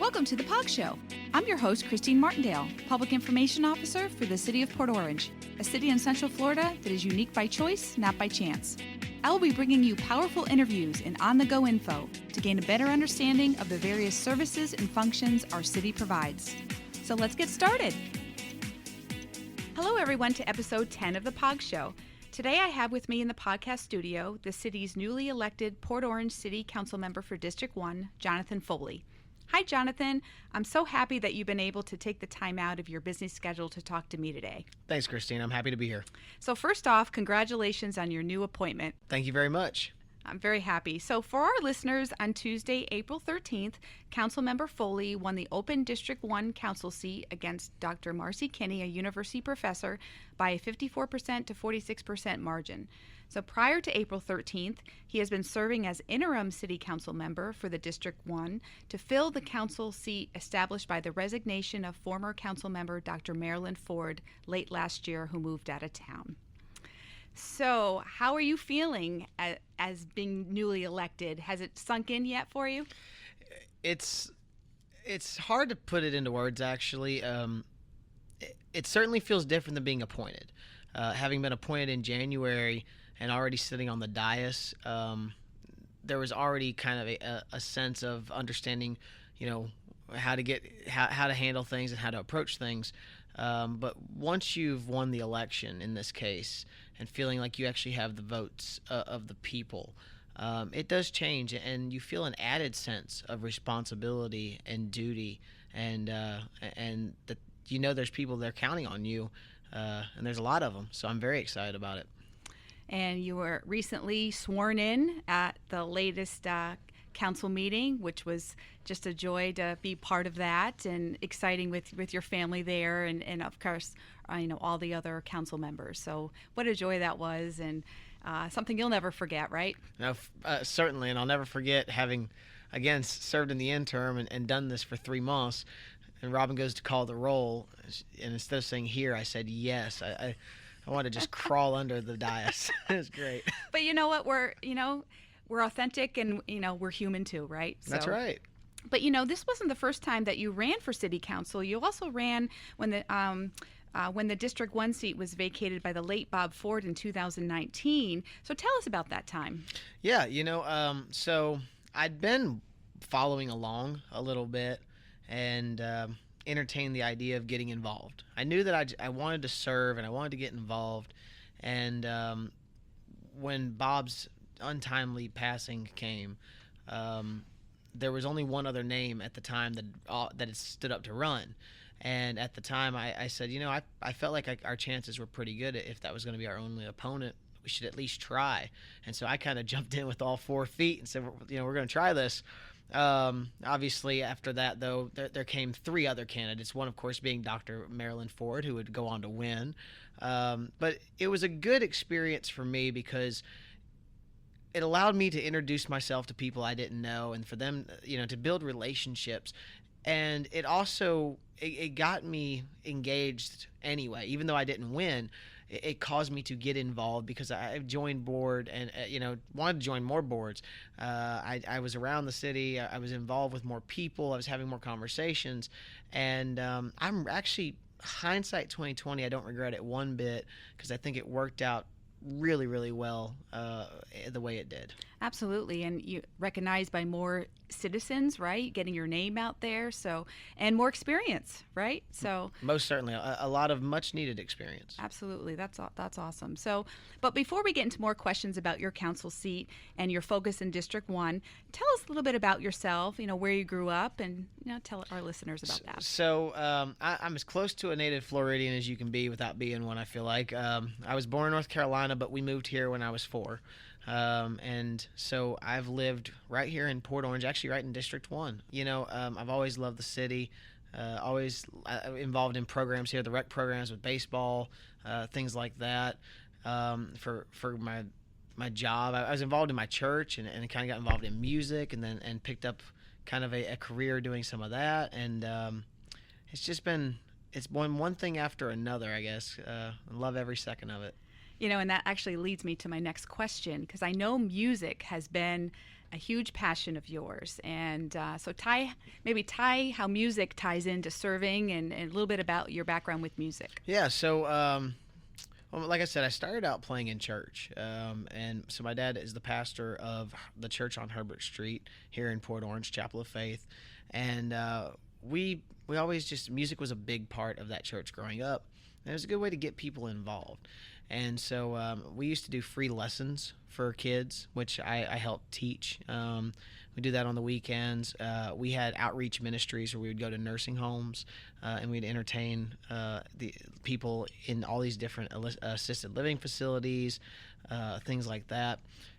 Welcome to the POG Show. I'm your host, Christine Martindale, Public Information Officer for the City of Port Orange, a city in Central Florida that is unique by choice, not by chance. I will be bringing you powerful interviews and on-the-go info to gain a better understanding of the various services and functions our city provides. So let's get started. Hello, everyone, to episode 10 of the POG Show. Today I have with me in the podcast studio the city's newly elected Port Orange City Council Member for District 1, Jonathan Foley. Hi, Jonathan. I'm so happy that you've been able to take the time out of your busy schedule to talk to me today. Thanks, Christine. I'm happy to be here. So first off, congratulations on your new appointment. Thank you very much. I'm very happy. So for our listeners, on Tuesday, April 13th, Councilmember Foley won the open District 1 council seat against Dr. Marcy Kinney, a university professor, by a 54% to 46% margin. So prior to April 13th, he has been serving as interim city council member for the District 1 to fill the council seat established by the resignation of former council member Dr. Marilyn Ford late last year, who moved out of town. So how are you feeling as being newly elected? Has it sunk in yet for you? It's hard to put it into words, actually. It certainly feels different than being appointed. Having been appointed in January and already sitting on the dais, there was already kind of a sense of understanding, how to handle things and how to approach things. But once you've won the election, in this case, and feeling like you actually have the votes of the people, it does change, and you feel an added sense of responsibility and duty, and that there's people that are counting on you, and there's a lot of them. So I'm very excited about it. And you were recently sworn in at the latest council meeting, which was just a joy to be part of that, and exciting with your family there, and of course all the other council members. So what a joy that was, and something you'll never forget, right? No, certainly, and I'll never forget having again served in the interim and done this for 3 months. And Robin goes to call the roll, and instead of saying here, I said yes. I want to just crawl under the dais. It was great. But you know what? We're authentic, and we're human too, right? So, that's right. But this wasn't the first time that you ran for city council. You also ran when the District 1 seat was vacated by the late Bob Ford in 2019. So tell us about that time. Yeah, so I'd been following along a little bit and entertained the idea of getting involved. I knew that I wanted to serve and I wanted to get involved. And when Bob's untimely passing came, there was only one other name at the time that had stood up to run. And at the time, I said, I felt like our chances were pretty good. If that was going to be our only opponent, we should at least try. And so I kind of jumped in with all 4 feet and said, we're going to try this. Obviously, after that, though, there came 3 other candidates, one, of course, being Dr. Marilyn Ford, who would go on to win. But it was a good experience for me because it allowed me to introduce myself to people I didn't know, and for them, to build relationships. And it also it got me engaged anyway. Even though I didn't win, it caused me to get involved because I joined board and wanted to join more boards. I was around the city. I was involved with more people. I was having more conversations, and I'm actually, hindsight 2020, I don't regret it one bit because I think it worked out really, really well the way it did. Absolutely, and you recognized by more citizens, right? Getting your name out there, and more experience, right? So most certainly, a lot of much needed experience. Absolutely, that's awesome. So, but before we get into more questions about your council seat and your focus in District 1, tell us a little bit about yourself. Where you grew up, and tell our listeners about that. So, I'm as close to a native Floridian as you can be without being one. I feel like I was born in North Carolina, but we moved here when I was 4. And so I've lived right here in Port Orange, actually right in District 1. I've always loved the city, always involved in programs here, the rec programs with baseball, things like that. For my job, I was involved in my church and kind of got involved in music and picked up kind of a career doing some of that. And it's one thing after another, I guess. I love every second of it. And that actually leads me to my next question, because I know music has been a huge passion of yours. And so tie how music ties into serving and a little bit about your background with music. Yeah, so well, like I said, I started out playing in church. And so my dad is the pastor of the church on Herbert Street here in Port Orange, Chapel of Faith. And we always just, music was a big part of that church growing up. And it was a good way to get people involved. And so we used to do free lessons for kids, which I helped teach. We do that on the weekends. We had outreach ministries where we would go to nursing homes and we'd entertain the people in all these different assisted living facilities, things like that.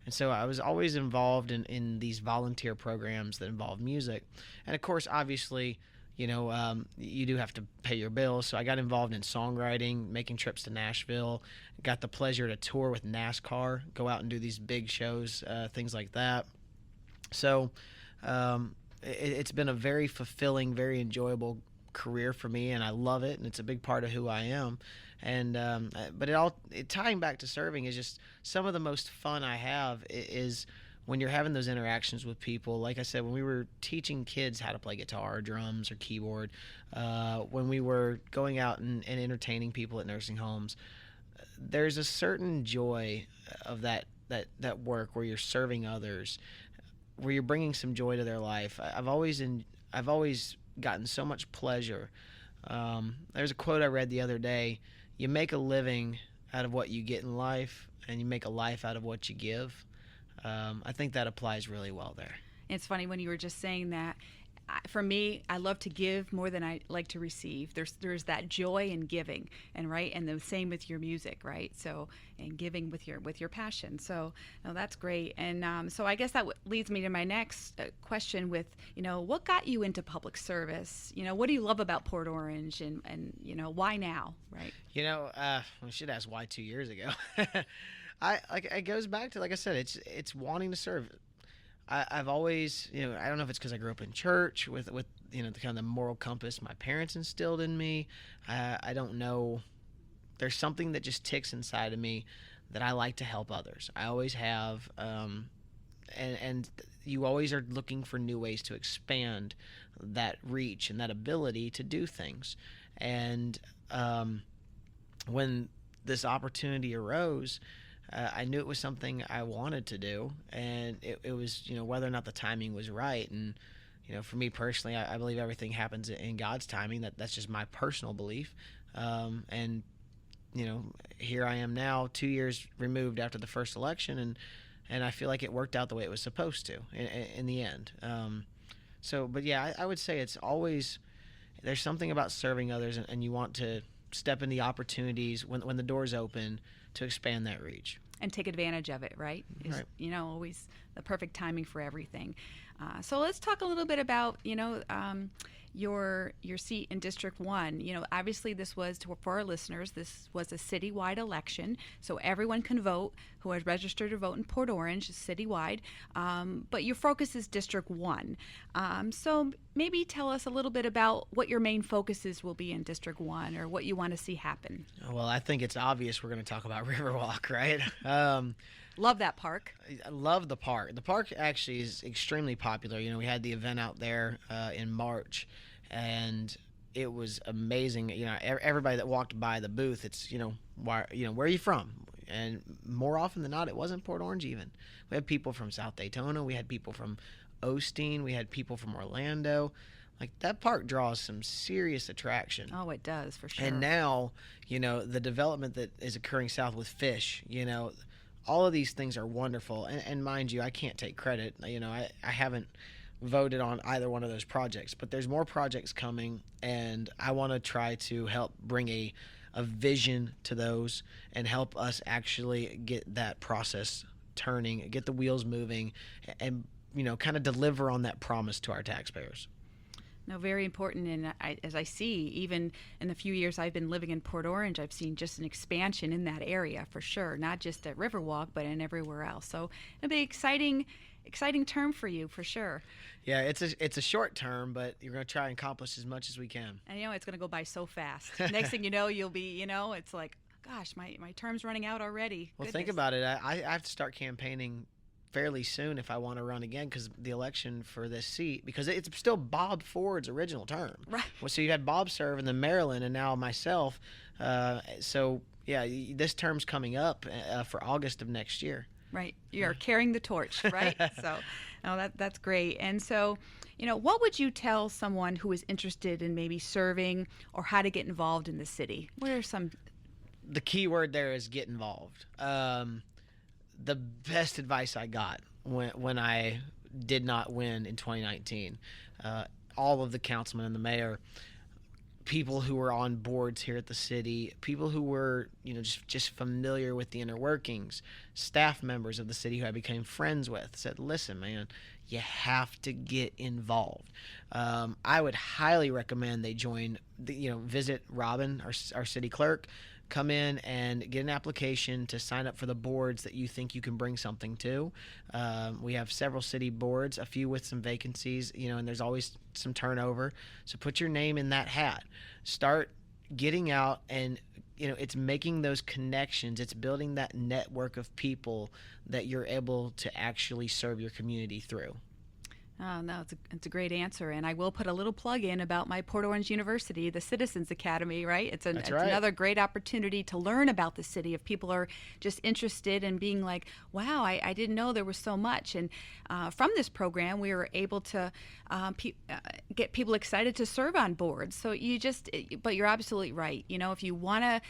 And so I was always involved in these volunteer programs that involve music. And of course, obviously, you do have to pay your bills. So I got involved in songwriting, making trips to Nashville, got the pleasure to tour with NASCAR, go out and do these big shows, things like that. So it's been a very fulfilling, very enjoyable career for me, and I love it, and it's a big part of who I am. And but tying back to serving is just some of the most fun I have is when you're having those interactions with people. Like I said, when we were teaching kids how to play guitar or drums or keyboard, when we were going out and entertaining people at nursing homes, there's a certain joy of that work where you're serving others, where you're bringing some joy to their life. I've always gotten so much pleasure. There's a quote I read the other day: "You make a living out of what you get in life, and you make a life out of what you give." I think that applies really well there. It's funny when you were just saying that. For me, I love to give more than I like to receive. There's that joy in giving, and the same with your music, right? So, and giving with your passion. So, no, that's great. And so I guess that leads me to my next question with, what got you into public service? What do you love about Port Orange, and why now, right? We should ask why 2 years ago. It goes back to, like I said, it's wanting to serve. I've always, I don't know if it's because I grew up in church with the kind of the moral compass my parents instilled in me. I don't know. There's something that just ticks inside of me that I like to help others. I always have, and you always are looking for new ways to expand that reach and that ability to do things. And when this opportunity arose, I knew it was something I wanted to do, and it was, whether or not the timing was right. And, for me personally, I believe everything happens in God's timing. That's just my personal belief. And, here I am now, 2 years removed after the first election, and I feel like it worked out the way it was supposed to in the end. But yeah, I would say it's always, there's something about serving others, and you want to step in the opportunities when the doors open to expand that reach. And take advantage of it, right? Right. Always the perfect timing for everything. So let's talk a little bit about, your seat in District 1. Obviously this was, for our listeners, this was a citywide election, so everyone can vote who has registered to vote in Port Orange, citywide, but your focus is District 1. So maybe tell us a little bit about what your main focuses will be in District 1, or what you want to see happen. Well, I think it's obvious we're going to talk about Riverwalk, right? Love that park. I love the park. The park actually is extremely popular. We had the event out there in March, and it was amazing. Everybody that walked by the booth, it's, where are you from? And more often than not, it wasn't Port Orange even. We had people from South Daytona. We had people from Osteen. We had people from Orlando. Like, that park draws some serious attraction. Oh, it does, for sure. And now, the development that is occurring south with Fish, all of these things are wonderful. And mind you, I can't take credit. I haven't voted on either one of those projects, but there's more projects coming, and I want to try to help bring a vision to those and help us actually get that process turning, get the wheels moving, and kind of deliver on that promise to our taxpayers. No, very important. And as I see, even in the few years I've been living in Port Orange, I've seen just an expansion in that area, for sure, not just at Riverwalk, but in everywhere else. So it'll be exciting term for you, for sure. Yeah, it's a short term, but you're going to try and accomplish as much as we can. And it's going to go by so fast. Next thing you know, you'll be, it's like, gosh, my term's running out already. Well, Goodness. Think about it. I have to start campaigning fairly soon if I want to run again, because the election for this seat, because it's still Bob Ford's original term. Right. Well, so you had Bob serve, and then Marilyn, and now myself. So yeah, this term's coming up for August of next year. Right. You're carrying the torch, right? So, no, that's great. And so, what would you tell someone who is interested in maybe serving or how to get involved in the city? What are some? The key word there is get involved. The best advice I got when I did not win in 2019, all of the councilmen and the mayor, people who were on boards here at the city, people who were just familiar with the inner workings, staff members of the city who I became friends with, said, listen, man, you have to get involved. I would highly recommend they join visit Robin, our city clerk, come in and get an application to sign up for the boards that you think you can bring something to. We have several city boards, a few with some vacancies, and there's always some turnover. So put your name in that hat. Start getting out, and it's making those connections. It's building that network of people that you're able to actually serve your community through. Oh, no, it's a great answer. And I will put a little plug in about my Port Orange University, the Citizens Academy, right? It's another great opportunity to learn about the city if people are just interested in being like, wow, I didn't know there was so much. And from this program, we were able to get people excited to serve on boards. So but you're absolutely right. If you want to,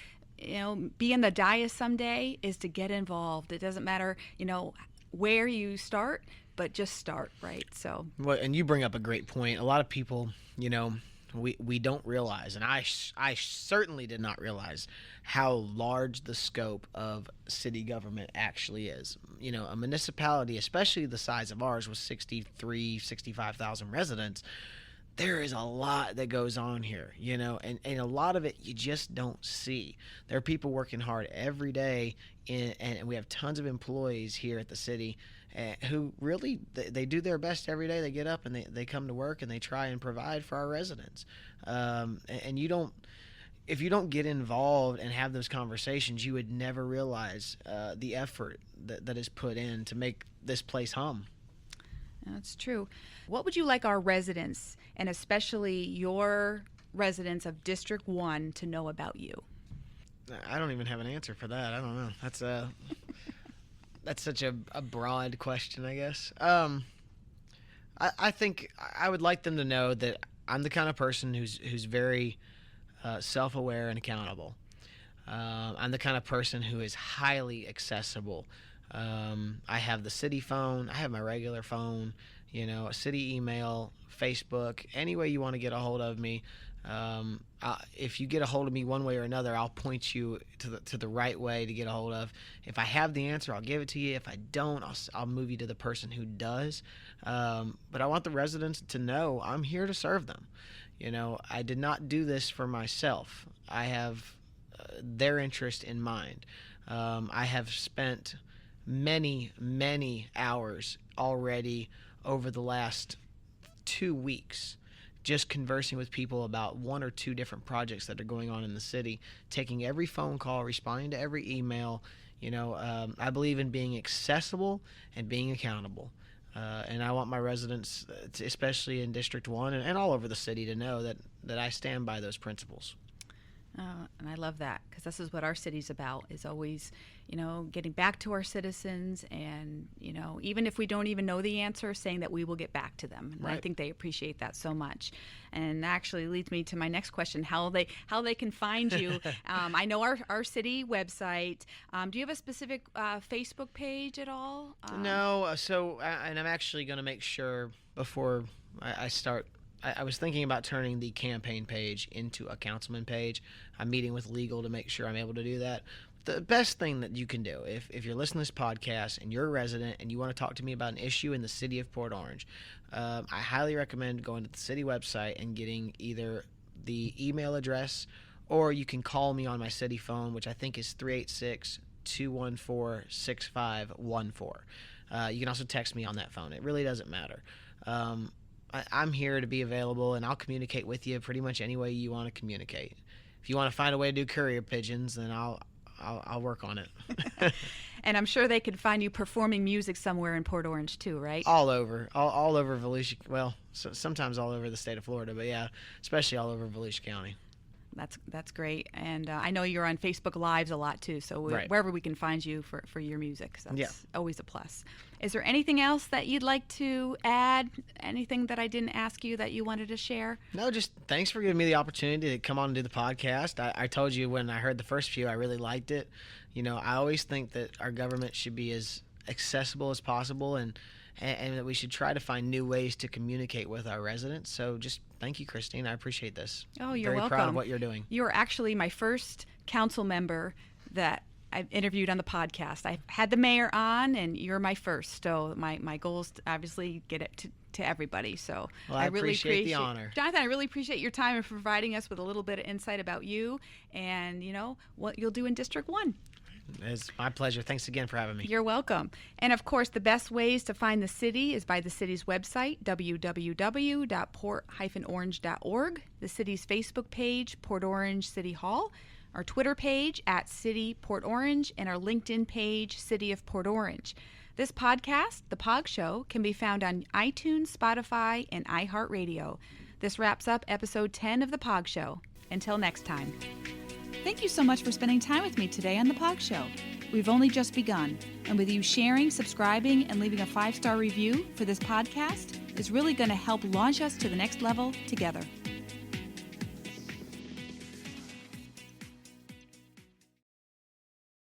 be in the dais someday, is to get involved. It doesn't matter, where you start, but just start, right? So, well, and you bring up a great point. A lot of people, we don't realize, and I certainly did not realize how large the scope of city government actually is. A municipality, especially the size of ours, with 65,000 residents, there is a lot that goes on here, and a lot of it you just don't see. There are people working hard every day, and we have tons of employees here at the city who really, they do their best every day. They get up and they come to work and they try and provide for our residents. And if you don't get involved and have those conversations, you would never realize the effort that is put in to make this place hum. That's true. What would you like our residents, and especially your residents of District 1, to know about you? I don't even have an answer for that. I don't know. That's such a broad question, I guess. I think I would like them to know that I'm the kind of person who's very self-aware and accountable. I'm the kind of person who is highly accessible. I have the city phone. I have my regular phone, a city email, Facebook, any way you want to get a hold of me. If you get a hold of me one way or another, I'll point you to the right way to get a hold of. If I have the answer, I'll give it to you. If I don't, I'll move you to the person who does. But I want the residents to know I'm here to serve them. I did not do this for myself. I have their interest in mind. I have spent many, many hours already over the last 2 weeks just conversing with people about 1 or 2 different projects that are going on in the city, taking every phone call, responding to every email. I believe in being accessible and being accountable. And I want my residents, especially in District 1 and all over the city, to know that I stand by those principles. And I love that, because this is what our city's about, is always, getting back to our citizens, and, even if we don't even know the answer, saying that we will get back to them. And right. I think they appreciate that so much. And actually leads me to my next question, how they can find you. I know our city website. Do you have a specific Facebook page at all? No. And I'm actually going to make sure before I start. I was thinking about turning the campaign page into a councilman page. I'm meeting with legal to make sure I'm able to do that. The best thing that you can do, if you're listening to this podcast and you're a resident and you want to talk to me about an issue in the city of Port Orange, I highly recommend going to the city website and getting either the email address, or you can call me on my city phone, which I think is 386-214-6514. You can also text me on that phone. It really doesn't matter. I'm here to be available, and I'll communicate with you pretty much any way you want to communicate. If you want to find a way to do courier pigeons, then I'll work on it. And I'm sure they could find you performing music somewhere in Port Orange too, right? All over Volusia. Well, sometimes all over the state of Florida, but yeah, especially all over Volusia County. That's great. And I know you're on Facebook Lives a lot too, so wherever we can find you for your music, so that's always a plus. Is there anything else that you'd like to add? Anything that I didn't ask you that you wanted to share? No, just thanks for giving me the opportunity to come on and do the podcast. I told you when I heard the first few, I really liked it. You know, I always think that our government should be as accessible as possible, and that we should try to find new ways to communicate with our residents. So just thank you, Christine. I appreciate this. Oh, you're welcome. Very proud of what you're doing. You're actually my first council member that I've interviewed on the podcast. I had the mayor on, and you're my first. So my goal is to obviously get it to everybody. So well, I really appreciate the honor. Jonathan, I really appreciate your time and providing us with a little bit of insight about you and, what you'll do in District 1. It's my pleasure. Thanks again for having me. You're welcome. And of course, the best ways to find the city is by the city's website, www.port-orange.org, the city's Facebook page, Port Orange City Hall, our Twitter page @City Port Orange, and our LinkedIn page, City of Port Orange. This podcast, The POG Show, can be found on iTunes, Spotify, and iHeartRadio. This wraps up episode 10 of The POG Show. Until next time. Thank you so much for spending time with me today on The POG Show. We've only just begun, and with you sharing, subscribing, and leaving a 5-star review for this podcast is really going to help launch us to the next level together.